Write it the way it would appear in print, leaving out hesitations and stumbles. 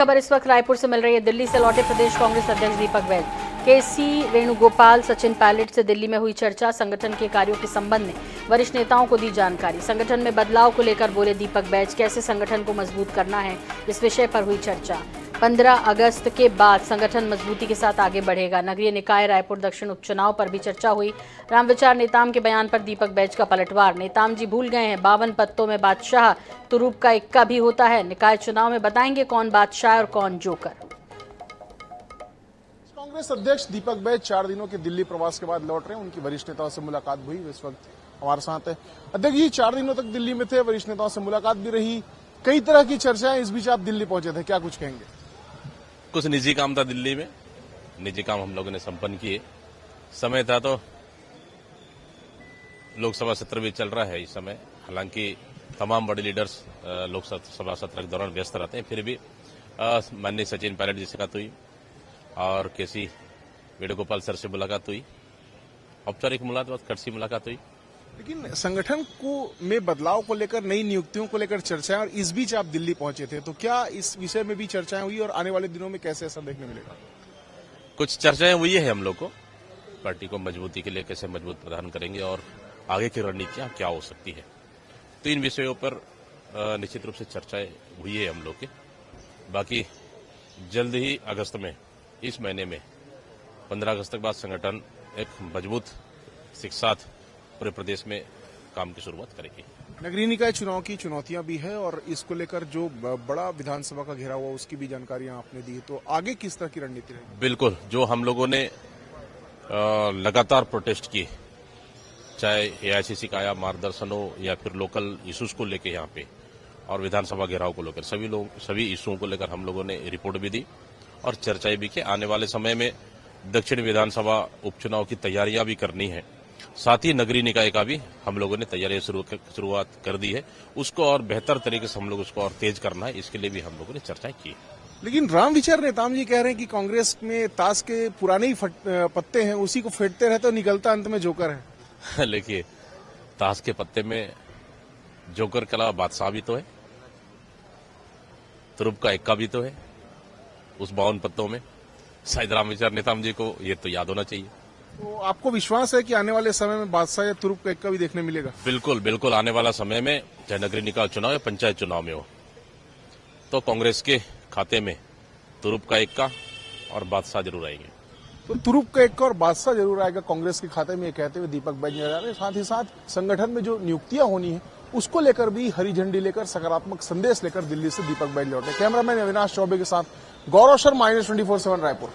खबर इस वक्त रायपुर से मिल रही है। दिल्ली से लौटे प्रदेश कांग्रेस अध्यक्ष दीपक बैज। केसी वेणुगोपाल, सचिन पायलट से दिल्ली में हुई चर्चा। संगठन के कार्यों के संबंध में वरिष्ठ नेताओं को दी जानकारी। संगठन में बदलाव को लेकर बोले दीपक बैज। कैसे संगठन को मजबूत करना है, इस विषय पर हुई चर्चा। 15 अगस्त के बाद संगठन मजबूती के साथ आगे बढ़ेगा। नगरीय निकाय रायपुर दक्षिण उपचुनाव पर भी चर्चा हुई। रामविचार नेताम के बयान पर दीपक बैज का पलटवार। नेताम जी भूल गए हैं 52 पत्तों में बादशाह तुरूप का इक्का भी होता है। निकाय चुनाव में बताएंगे कौन बादशाह और कौन जोकर। कांग्रेस अध्यक्ष दीपक बैज 4 दिनों के दिल्ली प्रवास के बाद लौट रहे हैं। उनकी वरिष्ठ नेताओं से मुलाकात हुई, इस वक्त हमारे साथ है। अध्यक्ष जी 4 दिनों तक दिल्ली में थे, वरिष्ठ नेताओं से मुलाकात भी रही, कई तरह की चर्चाएं, इस बीच आप दिल्ली पहुंचे थे, क्या कुछ कहेंगे? कुछ निजी काम था दिल्ली में, निजी काम हम लोगों ने संपन्न किए। समय था तो लोकसभा सत्र भी चल रहा है इस समय। हालांकि तमाम बड़े लीडर्स लोकसभा सत्र के दौरान व्यस्त रहते हैं, फिर भी माननीय सचिन पायलट जी से बात हुई और केसी वेणुगोपाल सर से मुलाकात हुई। औपचारिक मुलाकात, कटसी मुलाकात हुई। लेकिन संगठन को में बदलाव को लेकर, नई नियुक्तियों को लेकर चर्चाएं, और इस बीच आप दिल्ली पहुंचे थे, तो क्या इस विषय में भी चर्चाएं हुई और आने वाले दिनों में कैसे ऐसा देखने मिलेगा? कुछ चर्चाएं हुई है हम लोग को, पार्टी को मजबूती के लिए कैसे मजबूत प्रदान करेंगे और आगे की रणनीतियां क्या हो सकती है, तो इन विषयों पर निश्चित रूप से चर्चाएं हुई है हम लोग के। बाकी जल्द ही अगस्त में, इस महीने में 15 अगस्त के बाद संगठन एक मजबूत के साथ पूरे प्रदेश में काम की शुरुआत करेगी। नगरीय निकाय चुनाव की चुनौतियां भी है और इसको लेकर जो बड़ा विधानसभा का घेराव हुआ उसकी भी जानकारियां आपने दी, तो आगे किस तरह की रणनीति रहेगी? बिल्कुल, जो हम लोगों ने लगातार प्रोटेस्ट किए, चाहे एआईसीसी का आया मार्गदर्शन हो या फिर लोकल इश्यूज को लेकर यहाँ पे और विधानसभा घेराव को लेकर सभी इश्यूओं को लेकर हम लोगों ने रिपोर्ट भी दी और चर्चाएं भी की। आने वाले समय में दक्षिण विधानसभा उपचुनाव की तैयारियां भी करनी है, साथ ही नगरीय निकाय का भी हम लोगों ने तैयारियां शुरुआत कर दी है। उसको और बेहतर तरीके से हम लोग उसको और तेज करना है, इसके लिए भी हम लोगों ने चर्चाएं की। लेकिन रामविचार नेताम जी कह रहे हैं कि कांग्रेस में ताश के पुराने ही पत्ते हैं, उसी को फेंटते रहते और निकलता अंत में जोकर है। देखिए, ताश के पत्ते में जोकर के अलावा बादशाह भी तो है, तुरुप का इक्का भी तो है उस 52 पत्तों में। शायद रामविचार नेताम जी को ये तो याद होना चाहिए। तो आपको विश्वास है कि आने वाले समय में बादशाह या तुरुप का इक्का भी देखने मिलेगा? बिल्कुल बिल्कुल, आने वाला समय में चाहे नगरीय निकाय चुनाव या पंचायत चुनाव में हो, तो कांग्रेस के खाते में तुरुप का इक्का और बादशाह जरूर आएंगे। तो तुरुप का इक्का और बादशाह जरूर आएगा कांग्रेस के खाते में, ये कहते हुए दीपक बैज नजर आ रहे हैं। साथ ही साथ संगठन में जो नियुक्तियां होनी है उसको लेकर भी हरी झंडी लेकर, सकारात्मक संदेश लेकर दिल्ली से दीपक बैज लौटे। कैमरामैन अविनाश चौबे के साथ गौरव शर्मा, -24/7 रायपुर।